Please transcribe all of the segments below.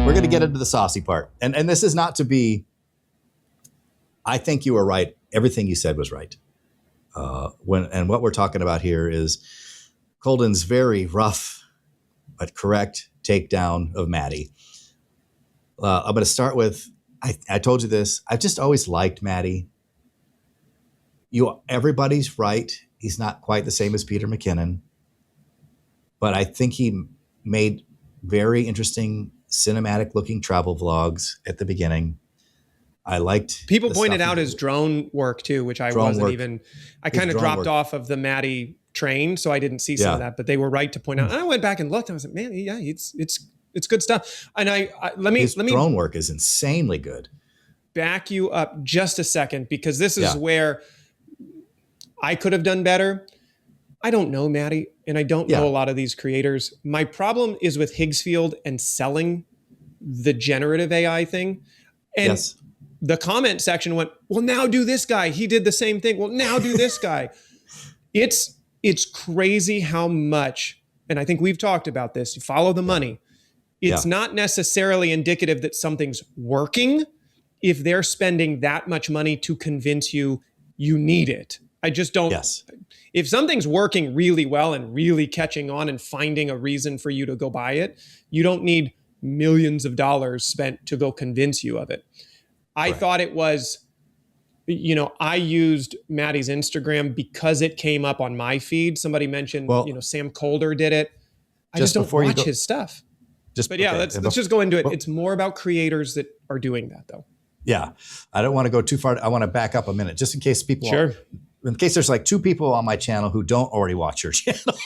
we're going to get into the saucy part. And this is not to be, I think you were right. Everything you said was right. And what we're talking about here is Colden's very rough but correct takedown of Maddie. I'm going to start with, I told you this. I've just always liked Maddie. Everybody's right. He's not quite the same as Peter McKinnon, but I think he made very interesting cinematic looking travel vlogs at the beginning. I liked. People pointed out his drone work too, which I wasn't even. I kind of dropped off of the Maddie train, so I didn't see some of that. But they were right to point out. And I went back and looked. And I was like, man, yeah, it's good stuff. And let me drone work is insanely good. Back you up just a second, because this is where I could have done better. I don't know Maddie, and I don't know a lot of these creators. My problem is with Higgsfield and selling the generative AI thing. And the comment section went, well, now do this guy. He did the same thing. Well, now do this guy. It's crazy how much, and I think we've talked about this, you follow the money. It's not necessarily indicative that something's working if they're spending that much money to convince you need it. I just don't. If something's working really well and really catching on and finding a reason for you to go buy it, you don't need millions of dollars spent to go convince you of it. I thought it was, I used Maddie's Instagram because it came up on my feed. Somebody mentioned, Sam Colder did it. I just don't watch his stuff. Let's just go into it. It's more about creators that are doing that, though. Yeah. I don't want to go too far. I want to back up a minute, just in case people, in case there's like two people on my channel who don't already watch your channel.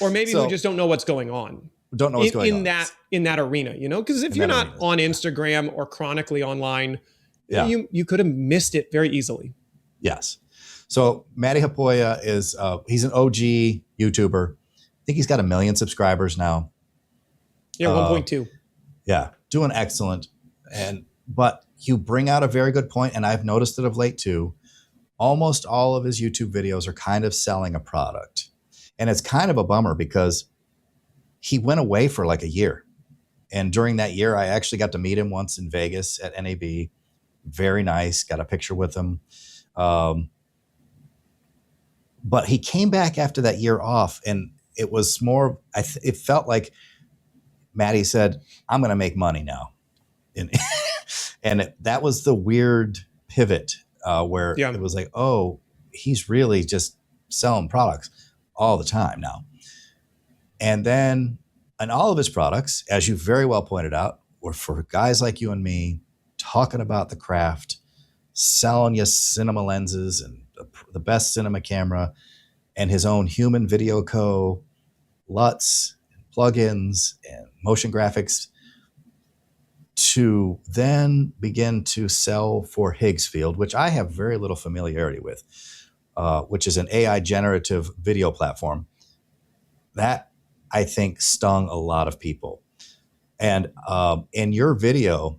Or maybe who just don't know what's going on. Don't know what's going on. In that arena, because if you're not on Instagram or chronically online, you could have missed it very easily. Yes. So Matty Hapoya is, he's an OG YouTuber. I think he's got 1 million subscribers now. Yeah, 1.2. Yeah, doing excellent. But you bring out a very good point, and I've noticed it of late too. Almost all of his YouTube videos are kind of selling a product. And it's kind of a bummer because he went away for like a year. And during that year, I actually got to meet him once in Vegas at NAB. Very nice. Got a picture with him. But he came back after that year off, and it was more, it felt like Maddie said, I'm going to make money now. And that was the weird pivot where it was like, oh, he's really just selling products all the time now. And then, and all of his products, as you very well pointed out, were for guys like you and me talking about the craft, selling you cinema lenses and the best cinema camera, and his own Human Video Co., LUTs, plugins, and motion graphics, to then begin to sell for Higgsfield, which I have very little familiarity with, which is an AI generative video platform. That, I think, stung a lot of people. And in your video,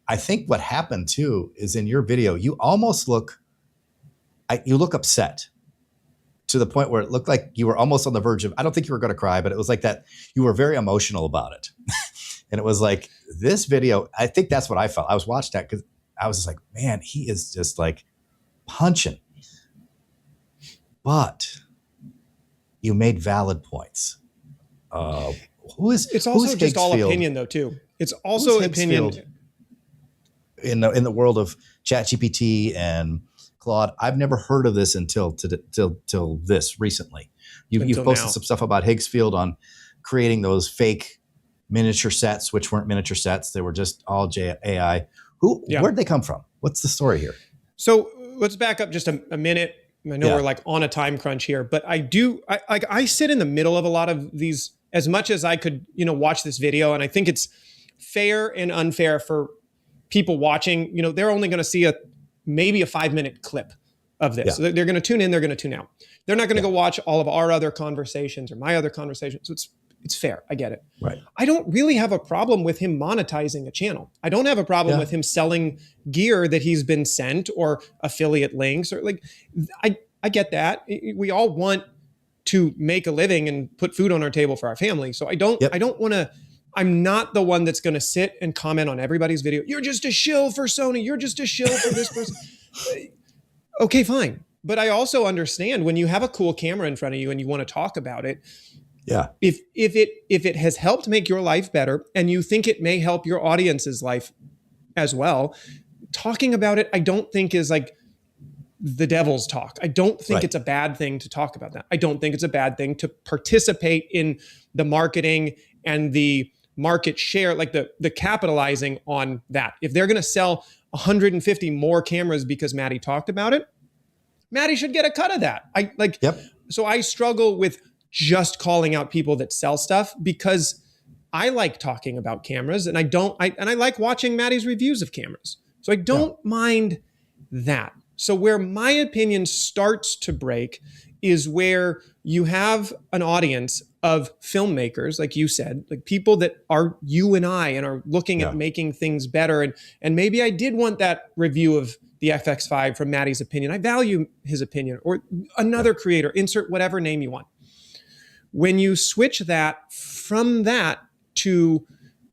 I think what happened too is in your video, you almost look upset to the point where it looked like you were almost on the verge of, I don't think you were going to cry, but it was like that. You were very emotional about it. And it was like this video, I think that's what I felt. I was watching that because I was just like, man, he is just like punching. But you made valid points. It's also just all opinion though too. It's also opinion. In the world of ChatGPT and Claude, I've never heard of this until this recently. You've posted some stuff about Higgsfield on creating those fake miniature sets, which weren't miniature sets. They were just all AI. Where'd they come from? What's the story here? So let's back up just a minute. I know we're like on a time crunch here, but I sit in the middle of a lot of these as much as I could, watch this video. And I think it's fair and unfair for people watching. They're only going to see maybe a 5-minute clip of this. So they're going to tune in. They're going to tune out. They're not going to go watch all of our other conversations or my other conversations. So it's fair. I get it. Right. I don't really have a problem with him monetizing a channel. I don't have a problem with him selling gear that he's been sent or affiliate links or I get that. We all want to make a living and put food on our table for our family. So I don't want to I'm not the one that's going to sit and comment on everybody's video. You're just a shill for Sony. You're just a shill for this person. Okay, fine. But I also understand when you have a cool camera in front of you and you want to talk about it. Yeah. If it has helped make your life better and you think it may help your audience's life as well, talking about it, I don't think is like the devil's talk. I don't think it's a bad thing to talk about that. I don't think it's a bad thing to participate in the marketing and the market share, like the capitalizing on that. If they're going to sell 150 more cameras because Maddie talked about it, Maddie should get a cut of that. So I struggle with just calling out people that sell stuff because I like talking about cameras and I like watching Maddie's reviews of cameras. So I don't mind that. So where my opinion starts to break is where you have an audience of filmmakers, like you said, like people that are you and I and are looking at making things better. And maybe I did want that review of the FX5 from Maddie's opinion. I value his opinion, or another creator, insert whatever name you want. When you switch that from that to,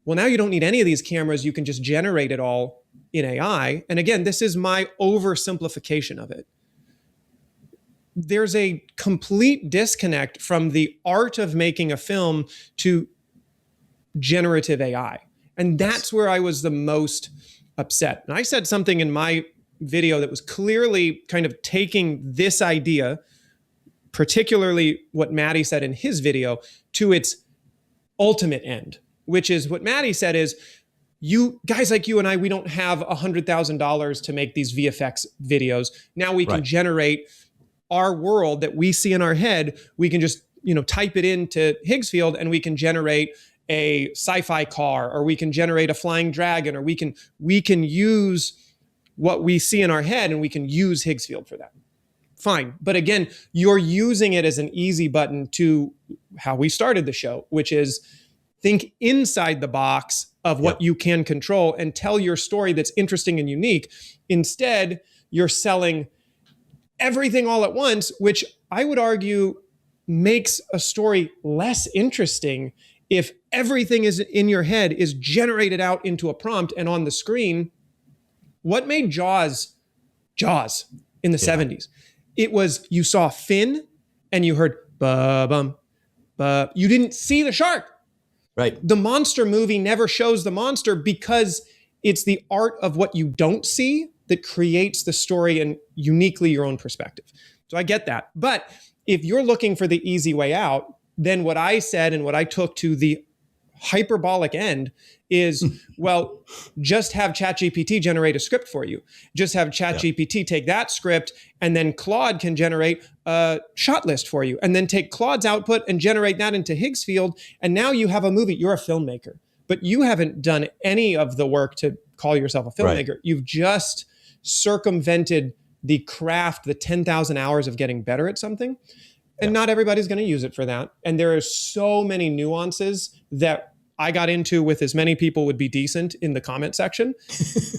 well, now you don't need any of these cameras. You can just generate it all in AI. And again, this is my oversimplification of it. There's a complete disconnect from the art of making a film to generative AI. And that's where I was the most upset. And I said something in my video that was clearly kind of taking this idea, particularly what Maddie said in his video, to its ultimate end, which is what Maddie said is, you guys like you and I, we don't have $100,000 to make these VFX videos. Now we can generate our world that we see in our head. We can just, type it into Higgsfield and we can generate a sci-fi car, or we can generate a flying dragon, or we can use what we see in our head and we can use Higgsfield for that. Fine. But again, you're using it as an easy button to how we started the show, which is think inside the box of what you can control and tell your story that's interesting and unique. Instead, you're selling everything all at once, which I would argue makes a story less interesting if everything is in your head is generated out into a prompt and on the screen. What made Jaws in the 70s? It was, you saw Finn and you heard ba-bum, ba. You didn't see the shark. Right. The monster movie never shows the monster because it's the art of what you don't see that creates the story and uniquely your own perspective. So I get that. But if you're looking for the easy way out, then what I said and what I took to the hyperbolic end is, well, just have ChatGPT generate a script for you. Just have ChatGPT take that script, and then Claude can generate a shot list for you, and then take Claude's output and generate that into Higgsfield. And now you have a movie. You're a filmmaker, but you haven't done any of the work to call yourself a filmmaker. Right. You've just circumvented the craft, the 10,000 hours of getting better at something. And not everybody's going to use it for that. And there are so many nuances that I got into with as many people would be decent in the comment section.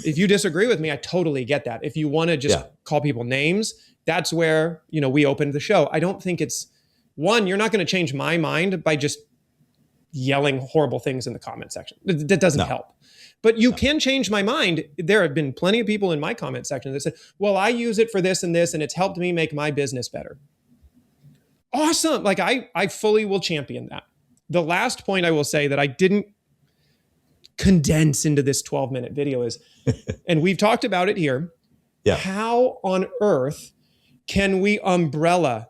If you disagree with me, I totally get that. If you want to just call people names, that's where, we opened the show. I don't think it's, one, you're not going to change my mind by just yelling horrible things in the comment section. That doesn't help. But you can change my mind. There have been plenty of people in my comment section that said, well, I use it for this and this, and it's helped me make my business better. Awesome. Like I fully will champion that. The last point I will say that I didn't condense into this 12-minute video is, and we've talked about it here, how on earth can we umbrella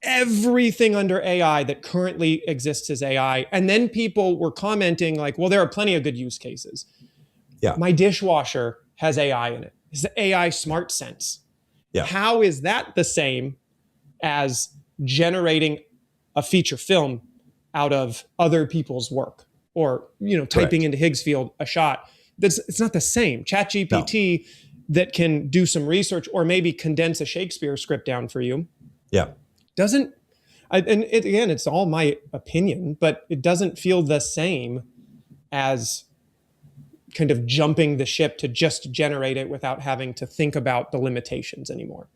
everything under AI that currently exists as AI? And then people were commenting like, well, there are plenty of good use cases. Yeah. My dishwasher has AI in it. It's the AI Smart Sense. Yeah. How is that the same as generating a feature film out of other people's work, or typing into Higgsfield a shot? It's not the same. ChatGPT that can do some research or maybe condense a Shakespeare script down for you. Yeah, doesn't. Again, it's all my opinion, but it doesn't feel the same as kind of jumping the ship to just generate it without having to think about the limitations anymore.